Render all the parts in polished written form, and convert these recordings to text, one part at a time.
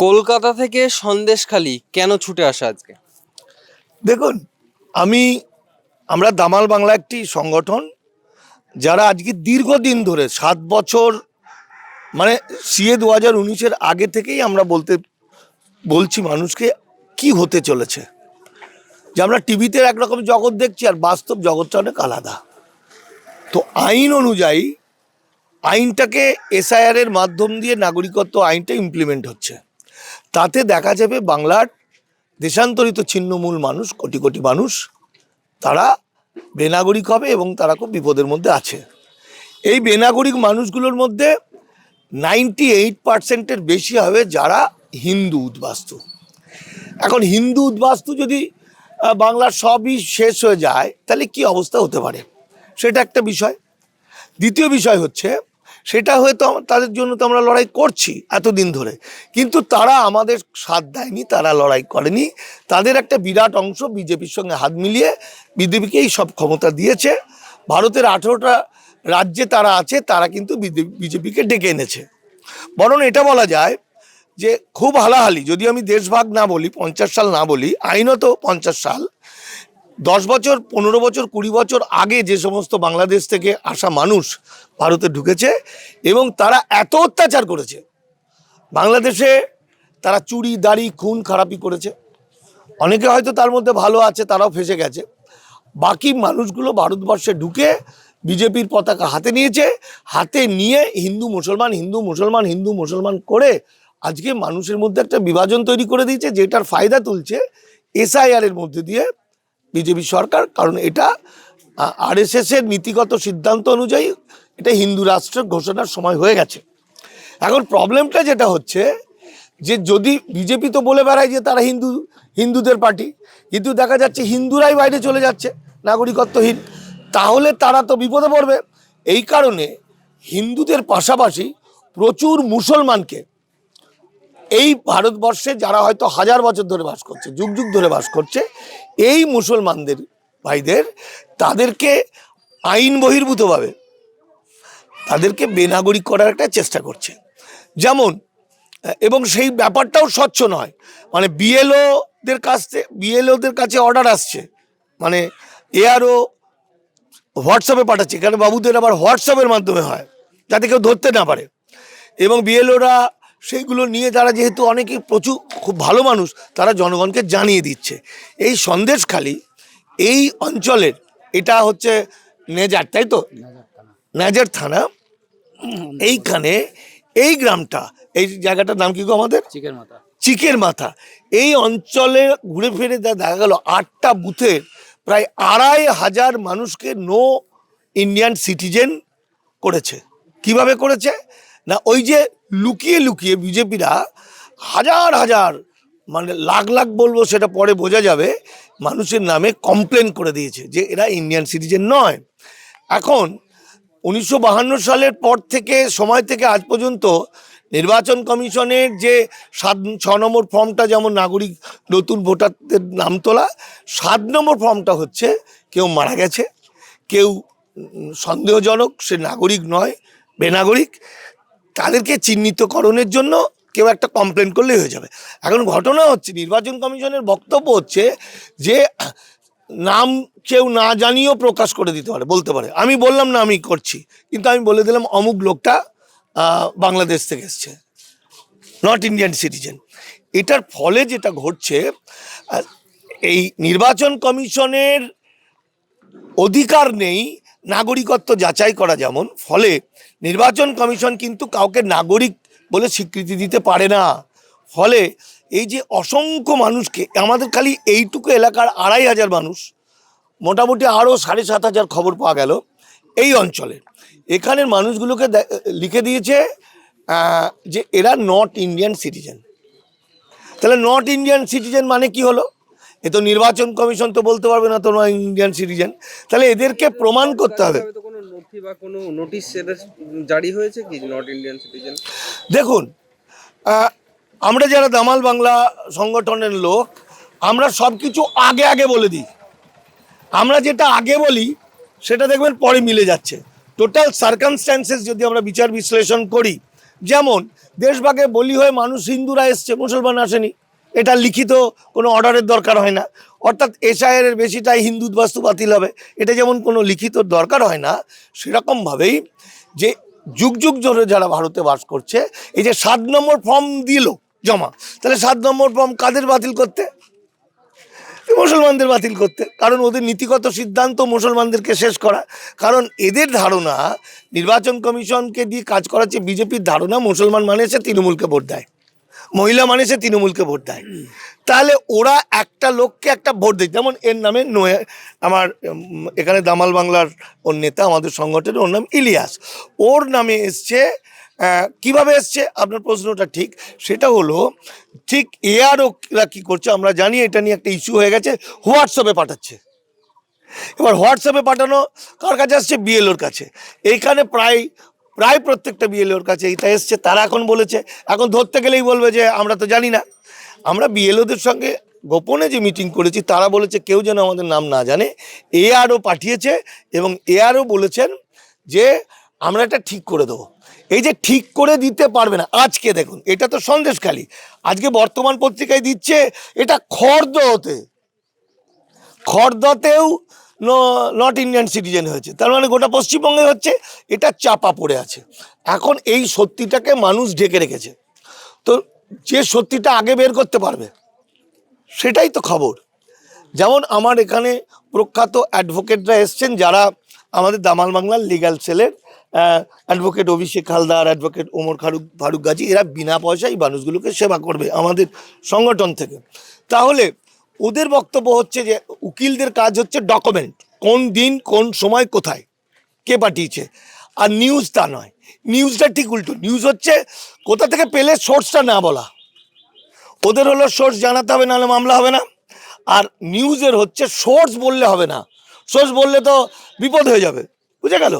কলকাতা থেকে সন্দেশখালি কেন ছুটে আসা আজকে? দেখুন, আমি আমরা দামাল বাংলা একটি সংগঠন, যারা আজকে দীর্ঘদিন ধরে 7 বছর, মানে সিএ 2019-এর আগে থেকেই আমরা বলছি মানুষকে কি হতে চলেছে, যে আমরা টিভিতে একরকম জগৎ দেখছি আর বাস্তব জগৎটা অনেক আলাদা। তো আইন অনুযায়ী আইনটাকে এসআইআর-এর মাধ্যম দিয়ে নাগরিকত্ব আইনটা ইমপ্লিমেন্ট হচ্ছে। তাতে দেখা যাবে বাংলার দেশান্তরিত ছিন্নমূল মানুষ, কোটি কোটি মানুষ, তারা বেনাগরিক হবে এবং তারা খুব বিপদের মধ্যে আছে। এই বেনাগরিক মানুষগুলোর মধ্যে 98%-এর বেশি হবে যারা হিন্দু উদ্বাস্তু। এখন হিন্দু উদ্বাস্তু যদি বাংলার সবই শেষ হয়ে যায়, তাহলে কি অবস্থা হতে পারে, সেটা একটা বিষয়। দ্বিতীয় বিষয় হচ্ছে, সেটা হয়তো তাদের জন্য তো আমরা লড়াই করছি এতদিন ধরে, কিন্তু তারা আমাদের সাথ দেয়নি, তারা লড়াই করেনি। তাদের একটা বিরাট অংশ বিজেপির সঙ্গে হাত মিলিয়ে বিজেপিকেই সব ক্ষমতা দিয়েছে। ভারতের 18টা রাজ্যে তারা আছে, তারা কিন্তু বিজেপিকে ডেকে এনেছে। বরং এটা বলা যায় যে খুব হালাহালি, যদি আমি দেশভাগ না বলি, 50 সাল না বলি, আইনত 50 সাল, 10 বছর, 15 বছর, 20 বছর আগে যে সমস্ত বাংলাদেশ থেকে আসা মানুষ ভারতে ঢুকেছে এবং তারা এত অত্যাচার করেছে বাংলাদেশে, তারা চুরি, দাড়ি, খুন খারাপি করেছে। অনেকে হয়তো তার মধ্যে ভালো আছে, তারাও ফেসে গেছে। বাকি মানুষগুলো ভারতবর্ষে ঢুকে বিজেপির পতাকা হাতে নিয়েছে, হাতে নিয়ে হিন্দু মুসলমান, হিন্দু মুসলমান, হিন্দু মুসলমান করে আজকে মানুষের মধ্যে একটা বিভাজন তৈরি করে দিয়েছে, যেটার ফায়দা তুলছে এসআইআর-এর মধ্যে দিয়ে বিজেপি সরকার। কারণ এটা আরএসএস-এর নীতিগত সিদ্ধান্ত অনুযায়ী এটা হিন্দু রাষ্ট্রের ঘোষণার সময় হয়ে গেছে। এখন প্রবলেমটা যেটা হচ্ছে, যে যদি বিজেপি তো বলে বেড়ায় যে তারা হিন্দুদের পার্টি, কিন্তু দেখা যাচ্ছে হিন্দুরাই বাইরে চলে যাচ্ছে নাগরিকত্বহীন, তাহলে তারা তো বিপদে পড়বে। এই কারণে হিন্দুদের পাশাপাশি প্রচুর মুসলমানকে এই ভারতবর্ষে, যারা হয়তো 1000 বছর ধরে বাস করছে, যুগ যুগ ধরে বাস করছে, এই মুসলমানদের ভাইদের, তাদেরকে আইন বহির্ভূতভাবে তাদেরকে বেনাগরিক করার একটা চেষ্টা করছে। যেমন, এবং সেই ব্যাপারটাও স্বচ্ছ নয়, মানে বিএলওদের কাছে অর্ডার আসছে, মানে এআরও হোয়াটসঅ্যাপে পাঠাচ্ছে, কারণ বাবুদের আবার হোয়াটসঅ্যাপের মাধ্যমে হয়, যাতে কেউ ধরতে না পারে। এবং বিএলওরা সেইগুলো নিয়ে, তারা যেহেতু অনেকে প্রচুর খুব ভালো মানুষ, তারা জনগণকে জানিয়ে দিচ্ছে। এই সন্দেশখালি এই অঞ্চলের, এটা হচ্ছে নেজার, তাই তো, নেজার থানা, এইখানে এই গ্রামটা, এই জায়গাটার নাম কি গো আমাদের? চিকের মাথা। এই অঞ্চলে ঘুরে ফিরে দেখা গেল 8টা বুথের প্রায় 2500 মানুষকে নো ইন্ডিয়ান সিটিজেন করেছে। কিভাবে করেছে না, ওই যে লুকিয়ে লুকিয়ে বিজেপিরা হাজার হাজার, মানে লাখ লাখ বলবো, সেটা পরে বোঝা যাবে, মানুষের নামে কমপ্লেন করে দিয়েছে যে এরা ইন্ডিয়ান সিটিজেন নয়। এখন 1952 সালের পর থেকে, সময় থেকে আজ পর্যন্ত নির্বাচন কমিশনের যে 6 নম্বর ফর্মটা, যেমন নাগরিক নতুন ভোটারদের নাম তোলা, 7 নম্বর ফর্মটা হচ্ছে কেউ মারা গেছে, কেউ সন্দেহজনক, সে নাগরিক নয়, বেনাগরিক, তাদেরকে চিহ্নিতকরণের জন্য কেউ একটা কমপ্লেন করলেই হয়ে যাবে। এখন ঘটনা হচ্ছে, নির্বাচন কমিশনের বক্তব্য হচ্ছে যে নাম কেউ না জানিয়েও প্রকাশ করে দিতে পারে, বলতে পারে। আমি বললাম না আমি করছি, কিন্তু আমি বলে দিলাম অমুক লোকটা বাংলাদেশ থেকে এসছে, নট ইন্ডিয়ান সিটিজেন। এটার ফলে যেটা ঘটছে, এই নির্বাচন কমিশনের অধিকার নেই নাগরিকত্ব যাচাই করা, যেমন ফলে নির্বাচন কমিশন কিন্তু কাউকে নাগরিক বলে স্বীকৃতি দিতে পারে না। ফলে এই যে অসংখ্য মানুষকে, আমাদের খালি এইটুকু এলাকার 2500 মানুষ, মোটামুটি আরও 7500 খবর পাওয়া গেল এই অঞ্চলে, এখানের মানুষগুলোকে লিখে দিয়েছে যে এরা নট ইন্ডিয়ান সিটিজেন। তাহলে নট ইন্ডিয়ান সিটিজেন মানে কি হলো? এ তো নির্বাচন কমিশন তো বলতে পারবে না তোমরা ইন্ডিয়ান সিটিজেন, তাহলে এদেরকে প্রমাণ করতে হবে। দেখুন, আমরা যারা দামাল বাংলা সংগঠনের লোক, আমরা সব কিছু আগে আগে বলে দিই। আমরা যেটা আগে বলি সেটা দেখবেন পরে মিলে যাচ্ছে। টোটাল সার্কামস্ট্যান্সেস যদি আমরা বিচার বিশ্লেষণ করি, যেমন দেশভাগে বলি হয়ে মানুষ হিন্দুরা এসছে, মুসলমান আসেনি, এটা লিখিত কোনো অর্ডারের দরকার হয় না। অর্থাৎ এসআইআর এর বেশিটাই হিন্দু বাস্তু বাতিল হবে, এটা যেমন কোনো লিখিত দরকার হয় না, সেরকমভাবেই যে যুগ যুগ ধরে যারা ভারতে বাস করছে, এই যে 7 নম্বর ফর্ম দিল জমা, তাহলে 7 নম্বর ফর্ম কাদের বাতিল করতে? মুসলমানদের বাতিল করতে। কারণ ওদের নীতিগত সিদ্ধান্ত মুসলমানদেরকে শেষ করা। কারণ এদের ধারণা, নির্বাচন কমিশনকে দিয়ে কাজ করাচ্ছে বিজেপির ধারণা, মুসলমান মানে সে তৃণমূলকে ভোট দেয়, মহিলা মানে সে তৃণমূলকে ভোট দেয়। তাহলে ওরা একটা লোককে একটা ভোট দেয়, যেমন এর নামে আমার এখানে দামাল বাংলার ওর নেতা, আমাদের সংগঠনের, ওর নাম ইলিয়াস, ওর নামে এসছে। কিভাবে এসছে আপনার প্রশ্নটা ঠিক, সেটা হলো ঠিক এআরওরা কী করছে আমরা জানি, এটা নিয়ে একটা ইস্যু হয়ে গেছে, হোয়াটসঅ্যাপে পাঠাচ্ছে। এবার হোয়াটসঅ্যাপে পাঠানো কার কাছে আসছে? বিএলওর কাছে। এইখানে প্রায় প্রত্যেকটা বিএলওর কাছে এটা এসছে। তারা এখন বলেছে, এখন ধরতে গেলেই বলবে যে আমরা তো জানি না। আমরা বিএলওদের সঙ্গে গোপনে যে মিটিং করেছি, তারা বলেছে কেউ যেন আমাদের নাম না জানে। এআরও পাঠিয়েছে এবং এআরও বলেছেন যে আমরা এটা ঠিক করে দেবো। এই যে ঠিক করে দিতে পারবে না, আজকে দেখুন, এটা তো সন্দেশখালী, আজকে বর্তমান পত্রিকায় দিচ্ছে এটা খড়দাতেও নট ইন্ডিয়ান সিটিজেন হয়েছে, তার মানে গোটা পশ্চিমবঙ্গে হচ্ছে। এটা চাপা পড়ে আছে। এখন এই সত্যিটাকে মানুষ ঢেকে রেখেছে, তো যে সত্যিটা আগে বের করতে পারবে সেটাই তো খবর। যেমন আমার এখানে প্রখ্যাত অ্যাডভোকেটরা এসছেন, যারা আমাদের দামাল বাংলার লিগ্যাল সেলের অ্যাডভোকেট অভিষেক হালদার, অ্যাডভোকেট ওমর ফারুক গাজী, এরা বিনা পয়সায় মানুষগুলোকে সেবা করবে আমাদের সংগঠন থেকে। তাহলে ওদের বক্তব্য হচ্ছে যে উকিলদের কাজ হচ্ছে ডকুমেন্ট, কোন দিন কোন সময় কোথায় কে পাঠিয়েছে, আর নিউজ তা নয়। নিউজটা ঠিক উল্টো, নিউজ হচ্ছে কোথা থেকে পেলে সোর্সটা না বলা। ওদের হলো সোর্স জানাতে হবে, নাহলে মামলা হবে না। আর নিউজের হচ্ছে সোর্স বললে হবে না, সোর্স বললে তো বিপদ হয়ে যাবে, বুঝে গেল?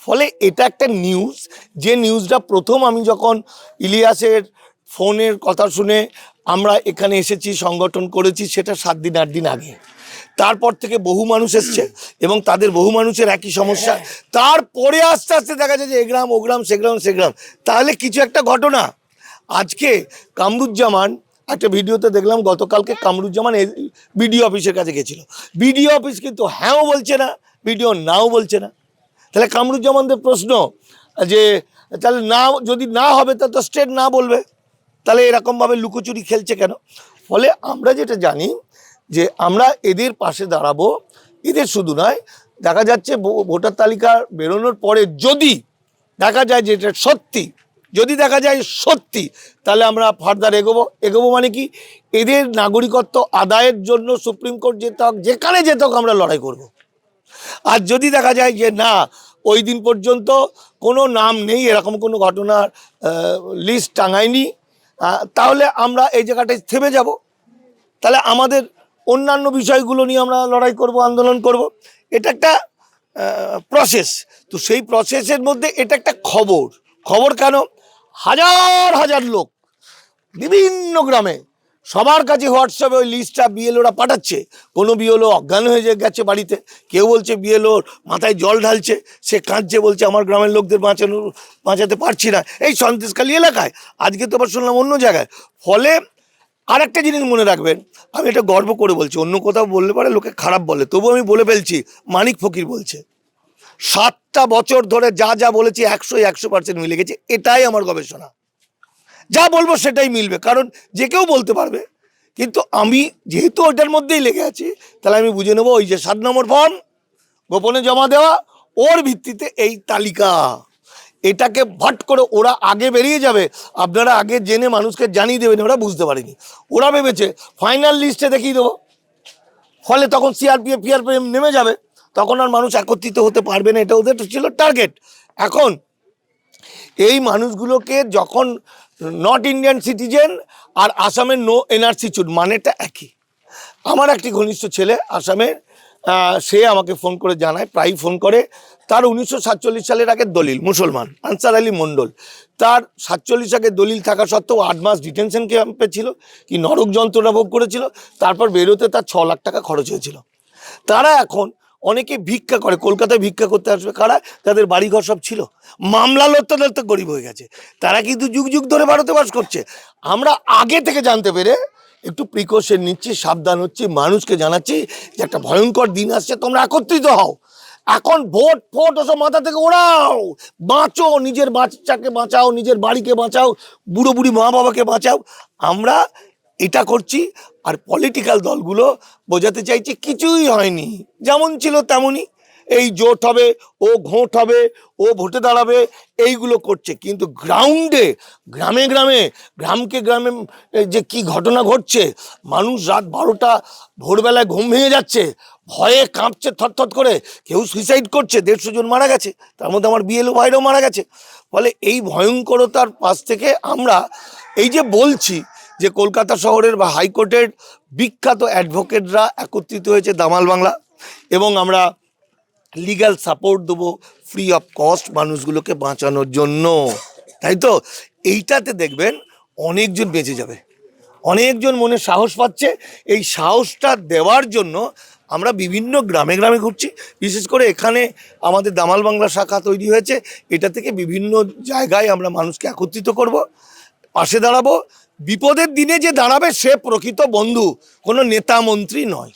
ফলে এটা একটা নিউজ, যে নিউজটা প্রথম আমি যখন ইলিয়াসের ফোনের কথা শুনে আমরা এখানে এসেছি, সংগঠন করেছি, সেটা 7 দিন 8 দিন আগে। তারপর থেকে বহু মানুষ এসছে এবং তাদের বহু মানুষের একই সমস্যা। তারপরে আস্তে আস্তে দেখা যায় যে এ গ্রাম ও গ্রাম, সে গ্রাম। তাহলে কিছু একটা ঘটনা। আজকে কামরুজ্জামান একটা ভিডিওতে দেখলাম, গতকালকে কামরুজ্জামান বিডিও অফিসের কাছে গেছিল। বিডিও অফিস কিন্তু হ্যাঁও বলছে না, বিডিও নাও বলছে না। তাহলে কামরুজ্জামানদের প্রশ্ন যে তাহলে না, যদি না হবে তা তো স্টেট না বলবে, তাহলে এরকমভাবে লুকোচুরি খেলছে কেন? ফলে আমরা যেটা জানি যে আমরা এদের পাশে দাঁড়াবো। এদের শুধু নয়, দেখা যাচ্ছে ভোটার তালিকা বেরোনোর পরে যদি দেখা যায় যে এটা সত্যি, যদি দেখা যায় সত্যি, তাহলে আমরা ফার্দার এগোবো মানে কি, এদের নাগরিকত্ব আদায়ের জন্য সুপ্রিম কোর্ট যেতে হোক, যেখানে যেতে হোক আমরা লড়াই করব। আর যদি দেখা যায় যে না, ওই দিন পর্যন্ত কোনো নাম নেই, এরকম কোনো ঘটনার লিস্ট টাঙায়নি, তাহলে আমরা এই জায়গাটায় থেমে যাব। তাহলে আমাদের অন্যান্য বিষয়গুলো নিয়ে আমরা লড়াই করব, আন্দোলন করব। এটা একটা প্রসেস। তো সেই প্রসেসের মধ্যে এটা একটা খবর কেন, হাজার হাজার লোক বিভিন্ন গ্রামে, সবার কাছে হোয়াটসঅ্যাপে ওই লিস্টটা বিএলওরা পাঠাচ্ছে। কোনো বিএলও অজ্ঞান হয়ে গেছে বাড়িতে, কেউ বলছে বিএলওর মাথায় জল ঢালছে, সে কাঁদছে, বলছে আমার গ্রামের লোকদের বাঁচাতে পারছি না, এই সন্দেশখালী এলাকায়। আজকে তো আবার শুনলাম অন্য জায়গায়। ফলে আর একটা জিনিস মনে রাখবেন, আমি এটা গর্ব করে বলছি, অন্য কোথাও বললে পারে লোকে খারাপ বলে, তবু আমি বলে ফেলছি, মানিক ফকির বলছে 7টা বছর ধরে যা বলেছি 100% মিলে গেছে। এটাই আমার গবেষণা, যা বলবো সেটাই মিলবে, কারণ যে কেউ বলতে পারবে। কিন্তু আমি যেহেতু ওইটার মধ্যেই লেগে আছি, তাহলে আমি বুঝে নেবো ওই যে 7 নম্বর ফর্ম গোপনে জমা দেওয়া, ওর ভিত্তিতে এই তালিকা, এটাকে ভট করে ওরা আগে বেরিয়ে যাবে। আপনারা আগে জেনে মানুষকে জানিয়ে দেবেন, ওরা বুঝতে পারেনি। ওরা ভেবেছে ফাইনাল লিস্টে দেখিয়ে দেবো, ফলে তখন সিআরপিএফ নেমে যাবে, তখন আর মানুষ একত্রিত হতে পারবে না। এটা ওদের ছিল টার্গেট। এখন এই মানুষগুলোকে যখন নট ইন্ডিয়ান সিটিজেন আর আসামের নো এনআরসি চুট, মানেটা একই। আমার একটি ঘনিষ্ঠ ছেলে আসামের, সে আমাকে ফোন করে জানায়, প্রায়ই ফোন করে, তার 1947 সালের আগের দলিল, মুসলমান, আনসার আলী মণ্ডল, তার 47 আগের দলিল থাকা সত্ত্বেও 8 মাস ডিটেনশন ক্যাম্পে ছিল, কি নরক যন্ত্রণা ভোগ করেছিল, তারপর বেরোতে তার 6 লাখ টাকা খরচ হয়েছিল। তারা এখন অনেকে ভিক্ষা করে, কলকাতায় ভিক্ষা করতে আসবে কারা, যাদের বাড়িঘর সব ছিল, মামলা লড়তে লড়তে গরিব হয়ে গেছে, তারা কিন্তু যুগ যুগ ধরে ভারতে বাস করছে। আমরা আগে থেকে জানতে পেরে একটু প্রিকশন নিচ্ছি, সাবধান হচ্ছি, মানুষকে জানাচ্ছি যে একটা ভয়ঙ্কর দিন আসছে, তোমরা একত্রিত হও। এখন ভোট ফোট ওসব মাথা থেকে ওড়াও, বাঁচো, নিজের বাচ্চাকে বাঁচাও, নিজের বাড়িকে বাঁচাও, বুড়ো বুড়ি মা বাবাকে বাঁচাও। আমরা এটা করছি। আর পলিটিক্যাল দলগুলো বোঝাতে চাইছে কিছুই হয়নি, যেমন ছিল তেমনই, এই জোট হবে, ও ঘোট হবে, ও ভোটে দাঁড়াবে, এইগুলো করছে। কিন্তু গ্রাউন্ডে, গ্রামে গ্রামে, গ্রামে যে কি ঘটনা ঘটছে, মানুষ রাত 12টা ভোরবেলায় ঘুম ভেঙে যাচ্ছে, ভয়ে কাঁপছে থরথর করে, কেউ সুইসাইড করছে, 150 জন মারা গেছে, তার মধ্যে আমার বিএলও ভাইরাও মারা গেছে। ফলে এই ভয়ঙ্করতার পাশ থেকে আমরা এই যে বলছি যে কলকাতা শহরের বা হাইকোর্টের বিখ্যাত অ্যাডভোকেটরা একত্রিত হয়েছে দামাল বাংলা, এবং আমরা লিগ্যাল সাপোর্ট দেবো ফ্রি অফ কস্ট মানুষগুলোকে বাঁচানোর জন্য, তাই তো? এইটাতে দেখবেন অনেকজন বেঁচে যাবে, অনেকজন মনে সাহস পাচ্ছে। এই সাহসটা দেওয়ার জন্য আমরা বিভিন্ন গ্রামে গ্রামে ঘুরছি। বিশেষ করে এখানে আমাদের দামাল বাংলা শাখা তৈরি হয়েছে, এটা থেকে বিভিন্ন জায়গায় আমরা মানুষকে একত্রিত করব, পাশে দাঁড়াবো। বিপদের দিনে যে দাঁড়াবে সে প্রকৃত বন্ধু, কোনো নেতা মন্ত্রী নয়।